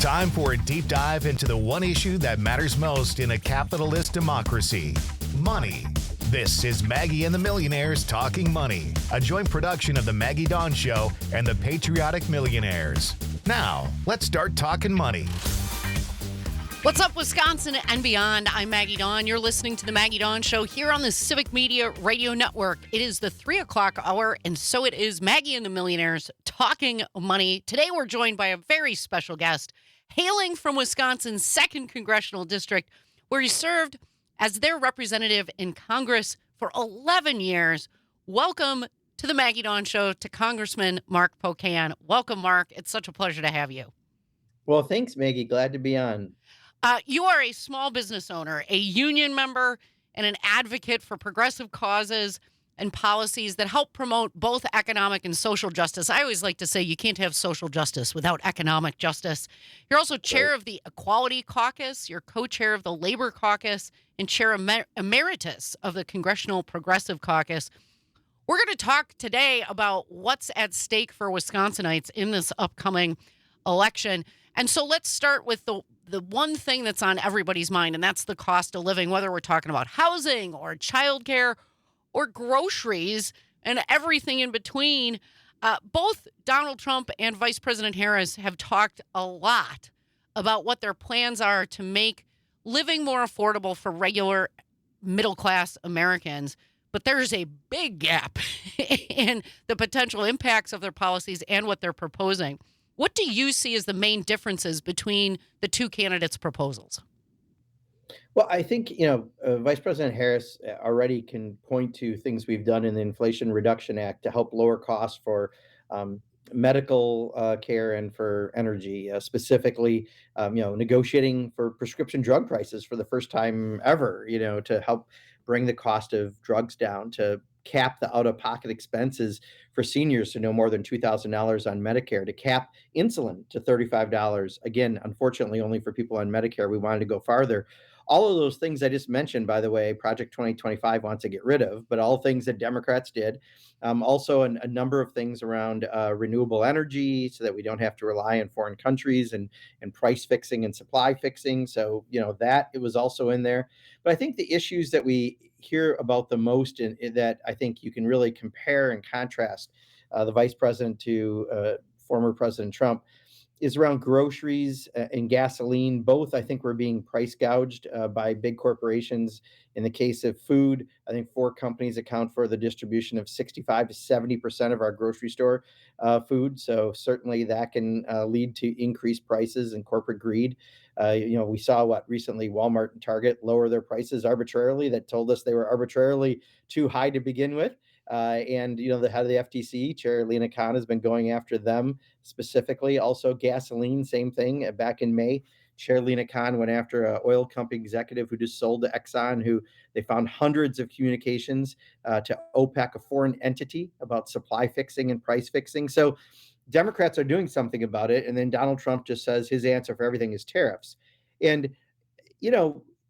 Time for a deep dive into the one issue that matters most in a capitalist democracy: money. This is Maggie and the Millionaires Talking Money, a joint production of the Maggie Dawn Show and the Patriotic Millionaires. Now, let's start talking money. What's up, Wisconsin and beyond? I'm Maggie Dawn. You're listening to the Maggie Dawn Show here on the Civic Media Radio Network. It is the 3 o'clock hour, and so it is Maggie and the Millionaires Talking Money. Today, we're joined by a very special guest, hailing from Wisconsin's 2nd Congressional District, where he served as their representative in Congress for 11 years. Welcome to the Maggie Dawn Show to Congressman Mark Pocan. Welcome, Mark. It's such a pleasure to have you. Well, thanks, Maggie. Glad to be on. You are a small business owner, a union member, and an advocate for progressive causes and policies that help promote both economic and social justice. I always like to say you can't have social justice without economic justice. You're also chair of the Equality Caucus, you're co-chair of the Labor Caucus, and chair emeritus of the Congressional Progressive Caucus. We're going to talk today about what's at stake for Wisconsinites in this upcoming election. And so let's start with the one thing that's on everybody's mind, and that's the cost of living, whether we're talking about housing or childcare or groceries and everything in between. Both Donald Trump and Vice President Harris have talked a lot about what their plans are to make living more affordable for regular middle-class Americans. But there's a big gap in the potential impacts of their policies and what they're proposing. What do you see as the main differences between the two candidates' proposals? Well, I think, Vice President Harris already can point to things we've done in the Inflation Reduction Act to help lower costs for medical care and for energy, specifically, negotiating for prescription drug prices for the first time ever, to help bring the cost of drugs down, to cap the out-of-pocket expenses for seniors to no more than $2,000 on Medicare, to cap insulin to $35. Again, unfortunately, only for people on Medicare. We wanted to go farther. All of those things I just mentioned, by the way, Project 2025 wants to get rid of, but all things that Democrats did. Also, a number of things around renewable energy so that we don't have to rely on foreign countries and price fixing and supply fixing. So, that it was also in there. But I think the issues that we hear about the most in that I think you can really compare and contrast the vice president to former President Trump is around groceries and gasoline. Both, I think, were being price gouged by big corporations. In the case of food, I think 4 companies account for the distribution of 65 to 70% of our grocery store food. So certainly that can lead to increased prices and corporate greed. We saw recently Walmart and Target lower their prices arbitrarily. That told us they were arbitrarily too high to begin with. And the head of the FTC, Chair Lena Khan, has been going after them specifically. Also, gasoline, same thing. Back in May, Chair Lena Khan went after an oil company executive who just sold to Exxon, who they found hundreds of communications to OPEC, a foreign entity, about supply fixing and price fixing. So Democrats are doing something about it. And then Donald Trump just says his answer for everything is tariffs. And,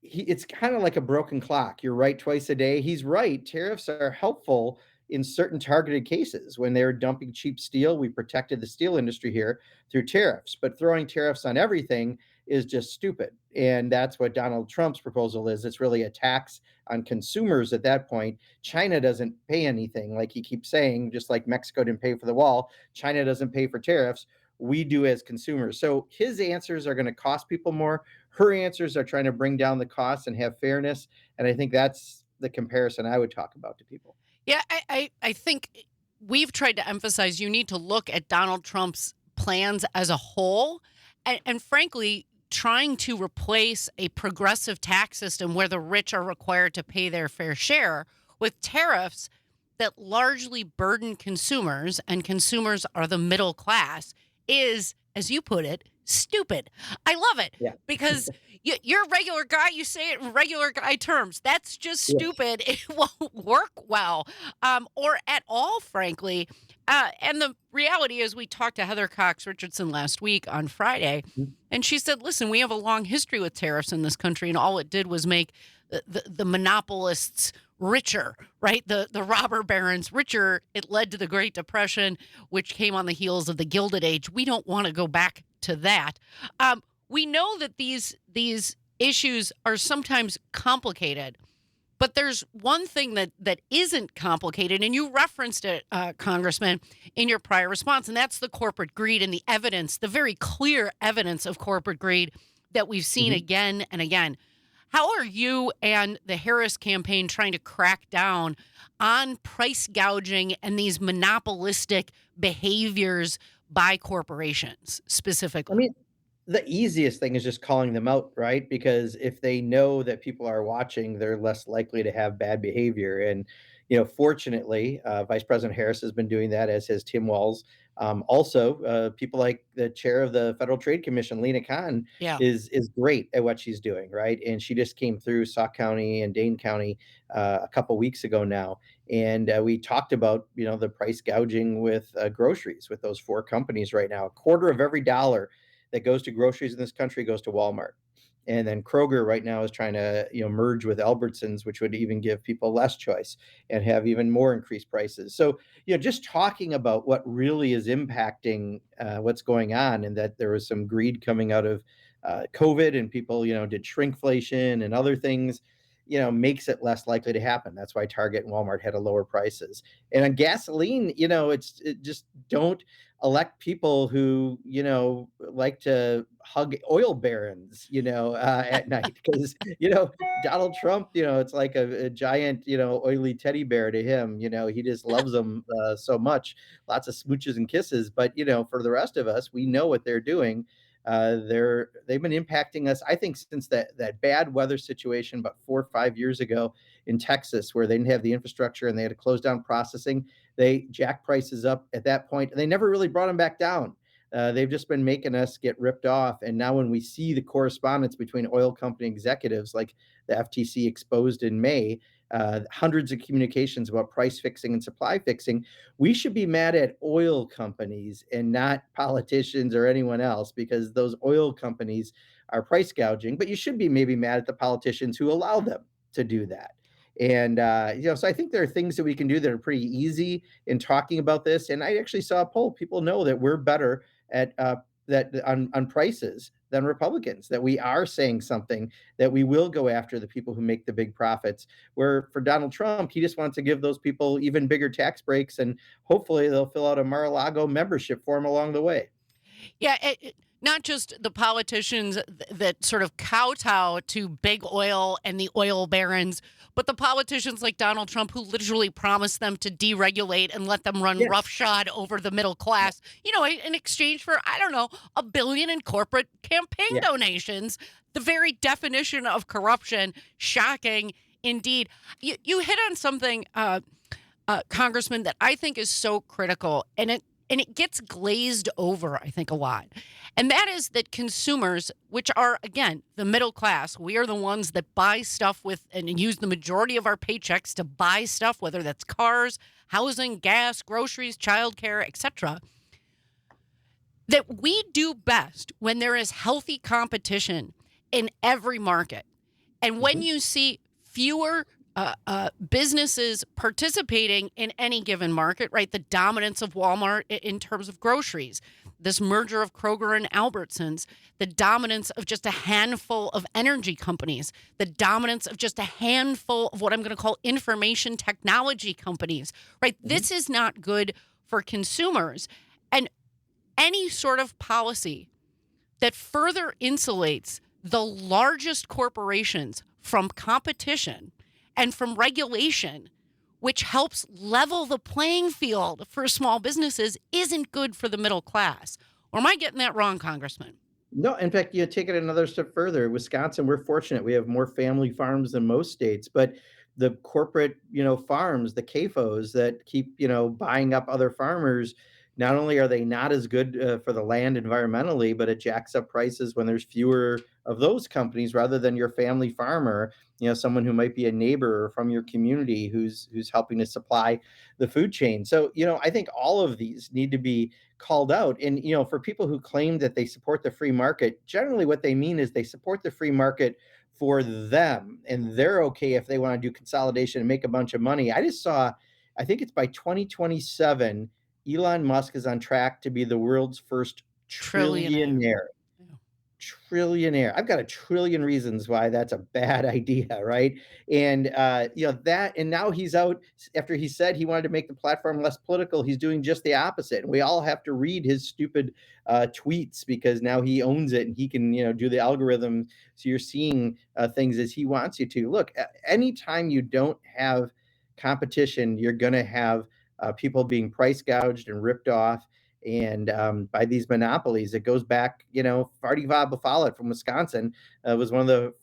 it's kind of like a broken clock. You're right twice a day. He's right. Tariffs are helpful in certain targeted cases. When they're dumping cheap steel, we protected the steel industry here through tariffs. But throwing tariffs on everything is just stupid. And that's what Donald Trump's proposal is. It's really a tax on consumers at that point. China doesn't pay anything, like he keeps saying, just like Mexico didn't pay for the wall. China doesn't pay for tariffs. We do as consumers. So his answers are going to cost people more. Her answers are trying to bring down the costs and have fairness. And I think that's the comparison I would talk about to people. Yeah, I think we've tried to emphasize you need to look at Donald Trump's plans as a whole. And frankly, trying to replace a progressive tax system where the rich are required to pay their fair share with tariffs that largely burden consumers, and consumers are the middle class, is, as you put it, stupid. I love it because you're a regular guy. You say it in regular guy terms. That's just stupid. It won't work well or at all, frankly. And the reality is we talked to Heather Cox Richardson last week on Friday, and she said, listen, we have a long history with tariffs in this country, and all it did was make the monopolists richer, right? The robber barons richer. It led to the Great Depression, which came on the heels of the Gilded Age. We don't want to go back to that. We know that these issues are sometimes complicated, but there's one thing that isn't complicated, and you referenced it, Congressman, in your prior response, and that's the corporate greed and the evidence, the very clear evidence of corporate greed that we've seen Mhm. again and again. How are you and the Harris campaign trying to crack down on price gouging and these monopolistic behaviors by corporations I specifically? mean, the easiest thing is just calling them out, right? Because if they know that people are watching, they're less likely to have bad behavior. And, fortunately, Vice President Harris has been doing that, as has Tim Walz. Also, people like the chair of the Federal Trade Commission, Lena Khan, Yeah. is great at what she's doing, right? And she just came through Sauk County and Dane County a couple weeks ago now, and we talked about the price gouging with groceries with those four companies right now. A quarter of every dollar that goes to groceries in this country goes to Walmart. And then Kroger right now is trying to, merge with Albertsons, which would even give people less choice and have even more increased prices. So, just talking about what really is impacting what's going on, and that there was some greed coming out of COVID, and people, did shrinkflation and other things, makes it less likely to happen. That's why Target and Walmart had a lower prices. And on gasoline, it just don't elect people who like to hug oil barons at night, because Donald Trump, it's like a giant oily teddy bear to him. He just loves them so much. Lots of smooches and kisses. But for the rest of us, we know what they're doing. They've been impacting us, I think, since that bad weather situation about 4 or 5 years ago in Texas, where they didn't have the infrastructure and they had to close down processing. They jacked prices up at that point, and they never really brought them back down. They've just been making us get ripped off. And now, when we see the correspondence between oil company executives, like the FTC exposed in May, hundreds of communications about price fixing and supply fixing, we should be mad at oil companies and not politicians or anyone else, because those oil companies are price gouging. But you should be maybe mad at the politicians who allow them to do that. And so I think there are things that we can do that are pretty easy in talking about this. And I actually saw a poll. People know that we're better at that on prices than Republicans, that we are saying something, that we will go after the people who make the big profits. Where for Donald Trump, he just wants to give those people even bigger tax breaks, and hopefully they'll fill out a Mar-a-Lago membership form along the way. Yeah, not just the politicians that sort of kowtow to big oil and the oil barons, but the politicians like Donald Trump, who literally promised them to deregulate and let them run Yes. roughshod over the middle class, in exchange for, I don't know, $1 billion in corporate campaign Yeah. donations. The very definition of corruption. Shocking indeed. You hit on something, Congressman, that I think is so critical, and it gets glazed over, I think, a lot. And that is that consumers, which are, again, the middle class, we are the ones that buy stuff with and use the majority of our paychecks to buy stuff, whether that's cars, housing, gas, groceries, childcare, etc. That we do best when there is healthy competition in every market. And when Mhm. you see fewer businesses participating in any given market, right? The dominance of Walmart in terms of groceries, this merger of Kroger and Albertsons, the dominance of just a handful of energy companies, the dominance of just a handful of what I'm going to call information technology companies, right? Mhm. This is not good for consumers. And any sort of policy that further insulates the largest corporations from competition and from regulation, which helps level the playing field for small businesses, isn't good for the middle class. Or am I getting that wrong, Congressman? No, in fact, you take it another step further. Wisconsin, we're fortunate. We have more family farms than most states, but the corporate, farms, the CAFOs that keep, buying up other farmers, not only are they not as good for the land environmentally, but it jacks up prices when there's fewer of those companies rather than your family farmer, someone who might be a neighbor or from your community who's helping to supply the food chain. So, I think all of these need to be called out. And, for people who claim that they support the free market, generally what they mean is they support the free market for them, and they're okay if they want to do consolidation and make a bunch of money. I just saw, I think it's by 2027, Elon Musk is on track to be the world's first Trillionaire. Trillionaire. Yeah. Trillionaire. I've got a trillion reasons why that's a bad idea, right? And that, and now he's out after he said he wanted to make the platform less political. He's doing just the opposite. And we all have to read his stupid tweets because now he owns it and he can, do the algorithm. So you're seeing things as he wants you to. Look, anytime you don't have competition, you're going to have people being price gouged and ripped off and by these monopolies. It goes back, Farty Follett from Wisconsin was one of the,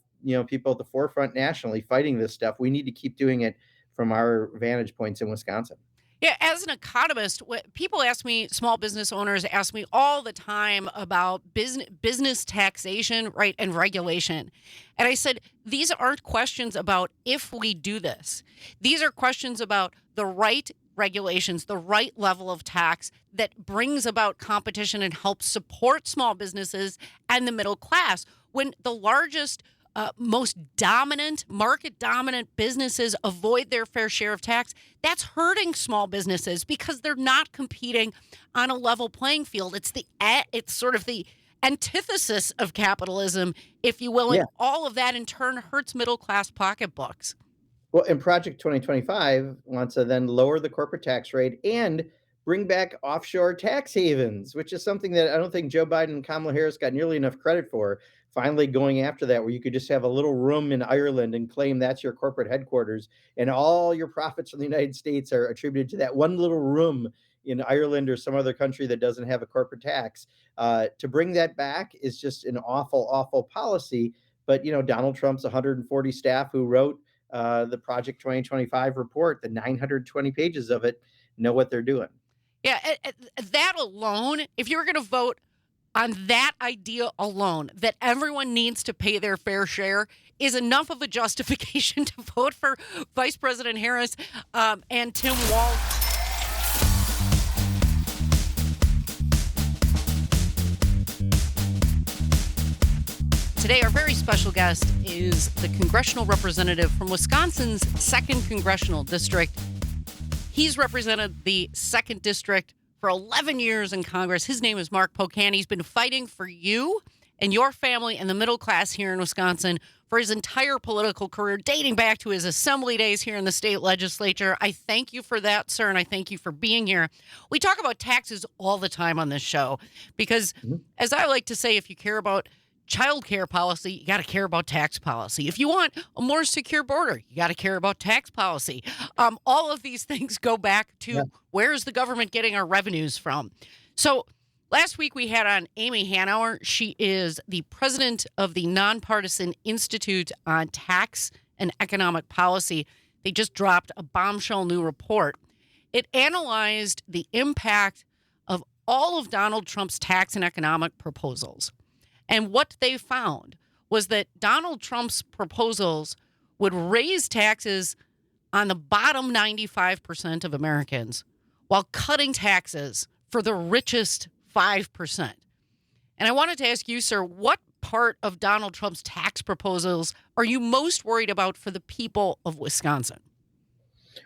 people at the forefront nationally fighting this stuff. We need to keep doing it from our vantage points in Wisconsin. Yeah, as an economist, people ask me, small business owners ask me all the time about business taxation, right, and regulation. And I said, these aren't questions about if we do this. These are questions about the right regulations, the right level of tax that brings about competition and helps support small businesses and the middle class. When the largest most dominant, market dominant businesses avoid their fair share of tax, that's hurting small businesses because they're not competing on a level playing field. It's sort of the antithesis of capitalism, if you will, Yeah. and all of that in turn hurts middle class pocketbooks. Well, and Project 2025 wants to then lower the corporate tax rate and bring back offshore tax havens, which is something that I don't think Joe Biden and Kamala Harris got nearly enough credit for. Finally going after that, where you could just have a little room in Ireland and claim that's your corporate headquarters, and all your profits from the United States are attributed to that one little room in Ireland or some other country that doesn't have a corporate tax. To bring that back is just an awful, awful policy. But Donald Trump's 140 staff who wrote the Project 2025 report, the 920 pages of it, know what they're doing. Yeah, that alone, if you were going to vote on that idea alone, that everyone needs to pay their fair share, is enough of a justification to vote for Vice President Harris and Tim Walz. Today, our very special guest is the congressional representative from Wisconsin's 2nd Congressional District. He's represented the 2nd District for 11 years in Congress. His name is Mark Pocan. He's been fighting for you and your family and the middle class here in Wisconsin for his entire political career, dating back to his assembly days here in the state legislature. I thank you for that, sir, and I thank you for being here. We talk about taxes all the time on this show because, as I like to say, if you care about child care policy, you got to care about tax policy. If you want a more secure border, you got to care about tax policy. All of these things go back to where's the government getting our revenues from? So last week we had on Amy Hanauer. She is the president of the Nonpartisan Institute on Tax and Economic Policy. They just dropped a bombshell new report. It analyzed the impact of all of Donald Trump's tax and economic proposals. And what they found was that Donald Trump's proposals would raise taxes on the bottom 95% of Americans while cutting taxes for the richest 5%. And I wanted to ask you, sir, what part of Donald Trump's tax proposals are you most worried about for the people of Wisconsin?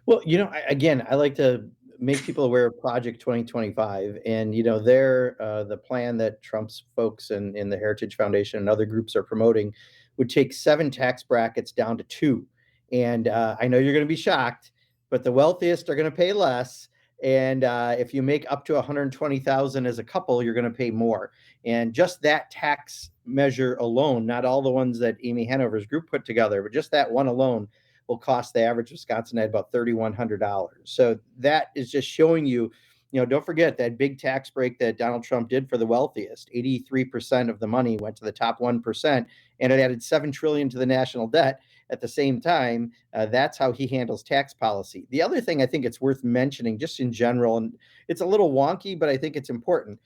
Well, I like to make people aware of Project 2025, and they're the plan that Trump's folks in the Heritage Foundation and other groups are promoting would take 7 tax brackets down to 2. And I know you're going to be shocked, but the wealthiest are going to pay less. And if you make up to 120,000 as a couple, you're going to pay more. And just that tax measure alone, not all the ones that Amy Hanover's group put together, but just that one alone will cost the average Wisconsinite about $3,100. So that is just showing you, don't forget that big tax break that Donald Trump did for the wealthiest. 83% of the money went to the top 1%, and it added $7 trillion to the national debt. At the same time, that's how he handles tax policy. The other thing I think it's worth mentioning just in general, and it's a little wonky, but I think it's important.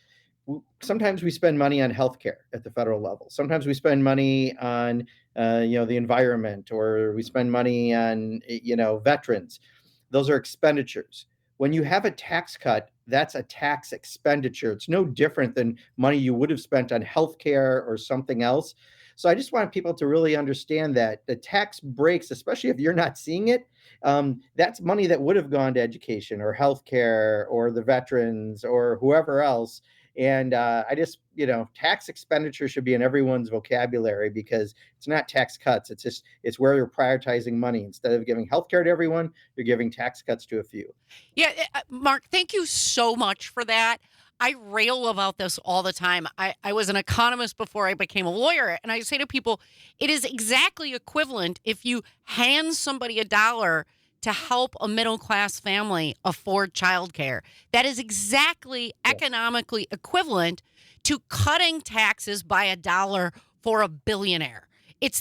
Sometimes we spend money on healthcare at the federal level. Sometimes we spend money on, the environment, or we spend money on, veterans. Those are expenditures. When you have a tax cut, that's a tax expenditure. It's no different than money you would have spent on healthcare or something else. So I just want people to really understand that the tax breaks, especially if you're not seeing it, that's money that would have gone to education or healthcare or the veterans or whoever else. And I just, tax expenditure should be in everyone's vocabulary, because it's not tax cuts. It's where you're prioritizing money. Instead of giving healthcare to everyone, you're giving tax cuts to a few. Yeah, Mark, thank you so much for that. I rail about this all the time. I was an economist before I became a lawyer, and I say to people, it is exactly equivalent if you hand somebody $1 to help a middle class family afford childcare. That is exactly economically equivalent to cutting taxes by $1 for a billionaire. It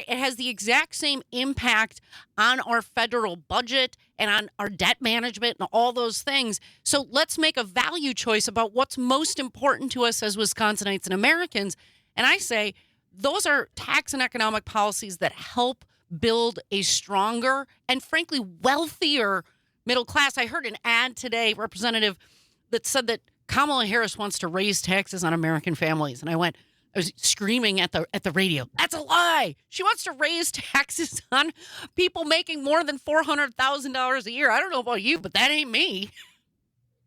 has the exact same impact on our federal budget and on our debt management and all those things. So let's make a value choice about what's most important to us as Wisconsinites and Americans. And I say those are tax and economic policies that help build a stronger and frankly wealthier middle class. I heard an ad today, representative, that said that Kamala Harris wants to raise taxes on American families. And I was screaming at the radio, that's a lie. She wants to raise taxes on people making more than $400,000 a year. I don't know about you, but that ain't me.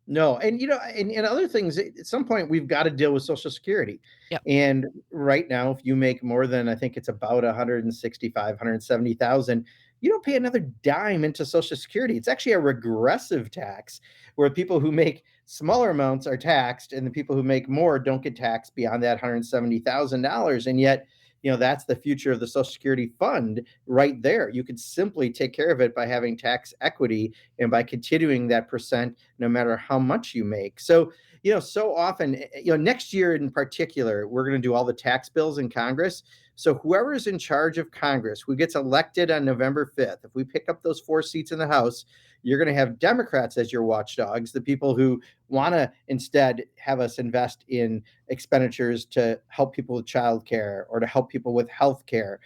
No, and and other things, at some point we've got to deal with Social Security. Yep. And right now, if you make more than, I think it's about 170,000, you don't pay another dime into Social Security. It's actually a regressive tax, where people who make smaller amounts are taxed, and the people who make more don't get taxed beyond that $170,000. And yet, that's the future of the Social Security fund right there. You could simply take care of it by having tax equity and by continuing that percent no matter how much you make. So, so often, next year in particular, we're going to do all the tax bills in Congress. So whoever is in charge of Congress, who gets elected on November 5th, if we pick up those 4 seats in the House, you're going to have Democrats as your watchdogs, the people who want to instead have us invest in expenditures to help people with childcare or to help people with health care,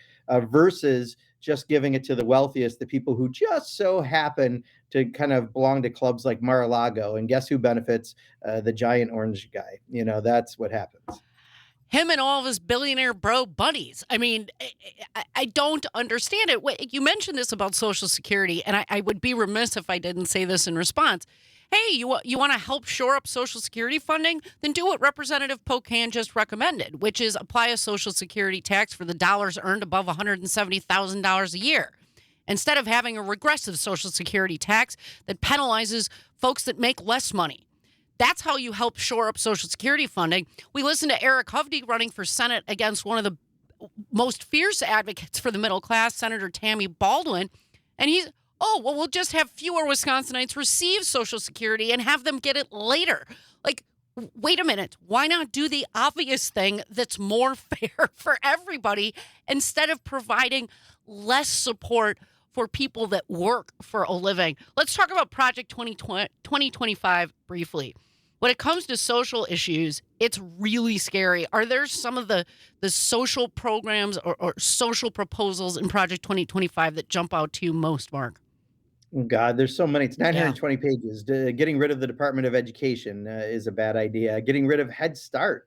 versus just giving it to the wealthiest, the people who just so happen to kind of belong to clubs like Mar-a-Lago. And guess who benefits? The giant orange guy. That's what happens. Him and all of his billionaire bro buddies. I mean, I don't understand it. You mentioned this about Social Security, and I would be remiss if I didn't say this in response. Hey, you want to help shore up Social Security funding? Then do what Representative Pocan just recommended, which is apply a Social Security tax for the dollars earned above $170,000 a year, instead of having a regressive Social Security tax that penalizes folks that make less money. That's how you help shore up Social Security funding. We listened to Eric Hovde running for Senate against one of the most fierce advocates for the middle class, Senator Tammy Baldwin. And we'll just have fewer Wisconsinites receive Social Security and have them get it later. Like, wait a minute. Why not do the obvious thing that's more fair for everybody instead of providing less support for people that work for a living? Let's talk about Project 2025 briefly. When it comes to social issues, it's really scary. Are there some of the social programs or social proposals in Project 2025 that jump out to you most, Mark? Oh, God, there's so many. It's 920 pages. Getting rid of the Department of Education is a bad idea. Getting rid of Head Start,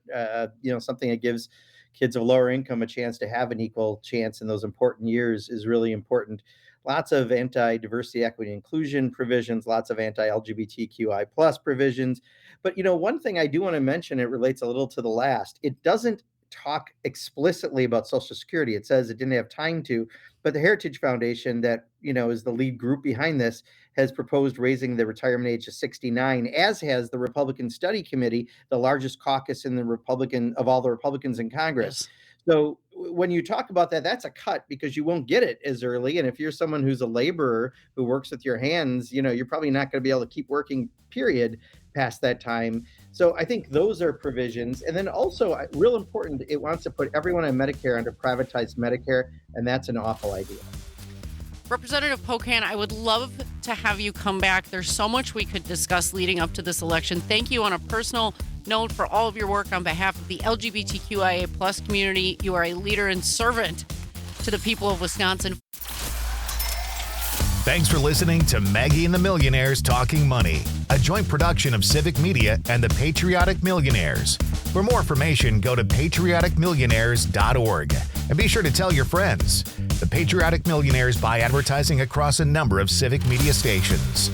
something that gives kids of lower income a chance to have an equal chance in those important years, is really important. Lots of anti-diversity, equity, inclusion provisions, lots of anti-LGBTQI plus provisions. But, one thing I do want to mention, it relates a little to the last. It doesn't talk explicitly about Social Security. It says it didn't have time to, but the Heritage Foundation, that, is the lead group behind this, has proposed raising the retirement age to 69, as has the Republican Study Committee, the largest caucus in of all the Republicans in Congress. Yes. So when you talk about that, that's a cut, because you won't get it as early. And if you're someone who's a laborer who works with your hands, you're probably not going to be able to keep working, period, past that time. So I think those are provisions. And then also, real important, it wants to put everyone on Medicare under privatized Medicare, and that's an awful idea. Representative Pocan, I would love to have you come back. There's so much we could discuss leading up to this election. Thank you on a personal note for all of your work on behalf of the LGBTQIA plus community. You are a leader and servant to the people of Wisconsin. Thanks for listening to Maggie and the Millionaires Talking Money, a joint production of Civic Media and the Patriotic Millionaires. For more information, go to patrioticmillionaires.org and be sure to tell your friends. The Patriotic Millionaires buy advertising across a number of Civic Media stations.